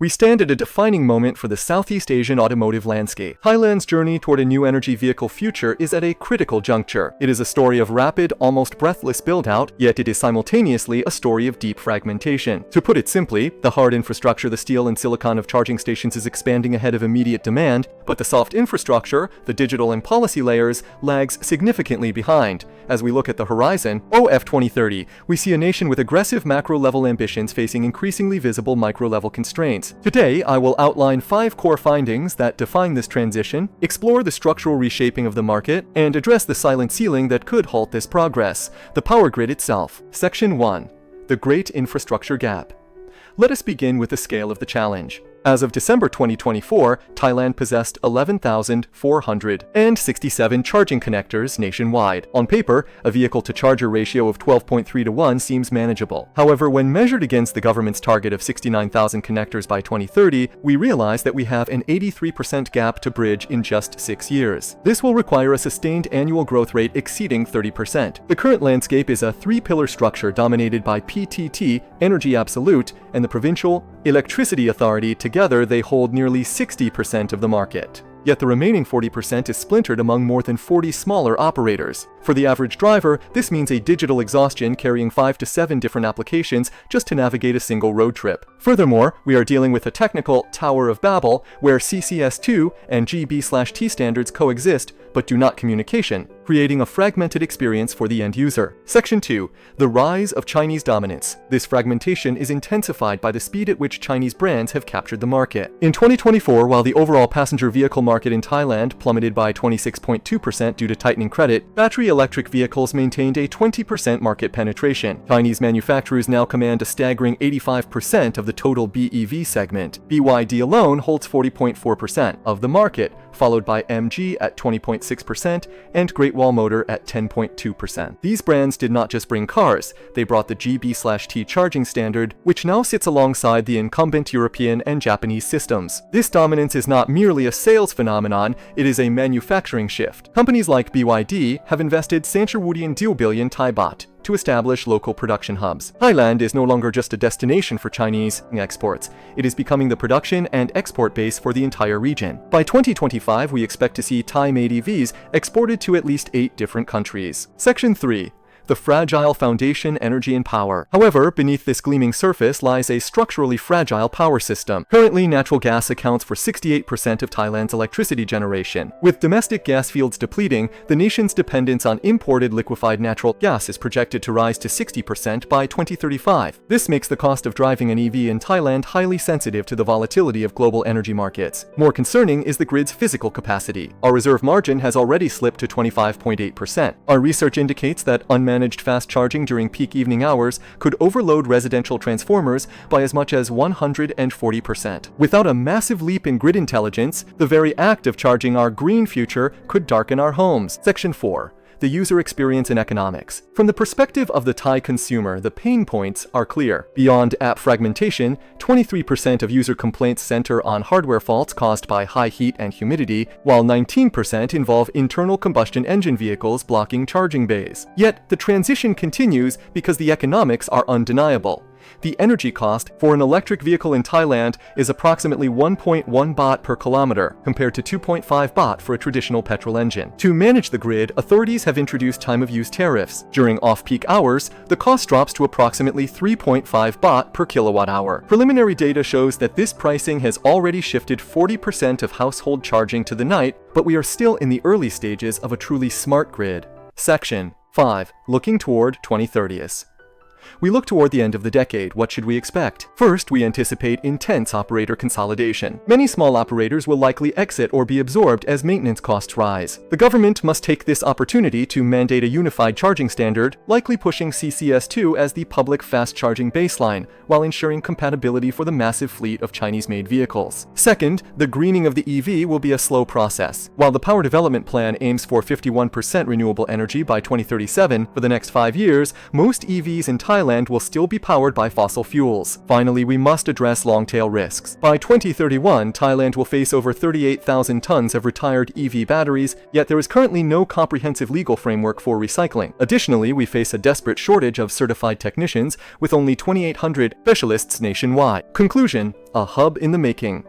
We stand at a defining moment for the Southeast Asian automotive landscape. Thailand's journey toward a new energy vehicle future is at a critical juncture. It is a story of rapid, almost breathless build-out, yet it is simultaneously a story of deep fragmentation. To put it simply, the hard infrastructure, the steel and silicon of charging stations, is expanding ahead of immediate demand, but the soft infrastructure, the digital and policy layers, lags significantly behind. As we look at the horizon, OF 2030, we see a nation with aggressive macro-level ambitions facing increasingly visible micro-level constraints. Today, I will outline 5 core findings that define this transition, explore the structural reshaping of the market, and address the silent ceiling that could halt this progress: the power grid itself. Section 1. The Great Infrastructure Gap. Let us begin with the scale of the challenge. As of December 2024, Thailand possessed 11,467 charging connectors nationwide. On paper, a vehicle-to-charger ratio of 12.3 to 1 seems manageable. However, when measured against the government's target of 69,000 connectors by 2030, we realize that we have an 83% gap to bridge in just 6 years. This will require a sustained annual growth rate exceeding 30%. The current landscape is a 3-pillar structure dominated by PTT, Energy Absolute, and the Provincial Electricity Authority. Together, they hold nearly 60% of the market. Yet the remaining 40% is splintered among more than 40 smaller operators. For the average driver, this means a digital exhaustion carrying 5 to 7 different applications just to navigate a single road trip. Furthermore, we are dealing with a technical Tower of Babel, where CCS2 and GB/T standards coexist but do not communication, creating a fragmented experience for the end user. Section 2. The Rise of Chinese Dominance. This fragmentation is intensified by the speed at which Chinese brands have captured the market. In 2024, while the overall passenger vehicle market in Thailand plummeted by 26.2% due to tightening credit, battery electric vehicles maintained a 20% market penetration. Chinese manufacturers now command a staggering 85% of the total BEV segment. BYD alone holds 40.4% of the market, followed by MG at 20.6% and Great Wall Motor at 10.2%. These brands did not just bring cars, they brought the GB/T charging standard, which now sits alongside the incumbent European and Japanese systems. This dominance is not merely a sales phenomenon, it is a manufacturing shift. Companies like BYD have invested 2 billion Thai baht to establish local production hubs. Thailand is no longer just a destination for Chinese exports. It is becoming the production and export base for the entire region. By 2025, we expect to see Thai-made EVs exported to at least 8 different countries. Section 3. The fragile foundation, energy and power. However, beneath this gleaming surface lies a structurally fragile power system. Currently, natural gas accounts for 68% of Thailand's electricity generation. With domestic gas fields depleting, the nation's dependence on imported liquefied natural gas is projected to rise to 60% by 2035. This makes the cost of driving an EV in Thailand highly sensitive to the volatility of global energy markets. More concerning is the grid's physical capacity. Our reserve margin has already slipped to 25.8%. Our research indicates that unmanaged fast charging during peak evening hours could overload residential transformers by as much as 140%. Without a massive leap in grid intelligence, the very act of charging our green future could darken our homes. Section 4. The user experience and economics. From the perspective of the Thai consumer, the pain points are clear. Beyond app fragmentation, 23% of user complaints center on hardware faults caused by high heat and humidity, while 19% involve internal combustion engine vehicles blocking charging bays. Yet, the transition continues because the economics are undeniable. The energy cost for an electric vehicle in Thailand is approximately 1.1 baht per kilometer, compared to 2.5 baht for a traditional petrol engine. To manage the grid, authorities have introduced time-of-use tariffs. During off-peak hours, the cost drops to approximately 3.5 baht per kilowatt-hour. Preliminary data shows that this pricing has already shifted 40% of household charging to the night, but we are still in the early stages of a truly smart grid. Section 5. Looking toward 2030s. We look toward the end of the decade. What should we expect? First, we anticipate intense operator consolidation. Many small operators will likely exit or be absorbed as maintenance costs rise. The government must take this opportunity to mandate a unified charging standard, likely pushing CCS2 as the public fast charging baseline, while ensuring compatibility for the massive fleet of Chinese-made vehicles. Second, the greening of the EV will be a slow process. While the Power Development Plan aims for 51% renewable energy by 2037, for the next 5 years, most EVs in Thailand will still be powered by fossil fuels. Finally, we must address long-tail risks. By 2031, Thailand will face over 38,000 tons of retired EV batteries, yet there is currently no comprehensive legal framework for recycling. Additionally, we face a desperate shortage of certified technicians, with only 2,800 specialists nationwide. Conclusion: a hub in the making.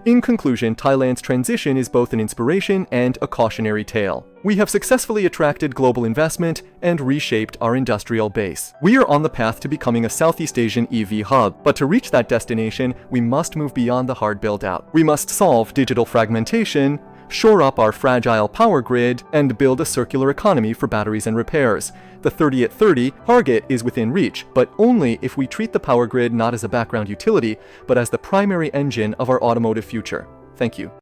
In conclusion, Thailand's transition is both an inspiration and a cautionary tale. We have successfully attracted global investment and reshaped our industrial base. We are on the path to becoming a Southeast Asian EV hub, but to reach that destination, we must move beyond the hard build-out. We must solve digital fragmentation, shore up our fragile power grid, and build a circular economy for batteries and repairs. The 30 at 30 target is within reach, but only if we treat the power grid not as a background utility, but as the primary engine of our automotive future. Thank you.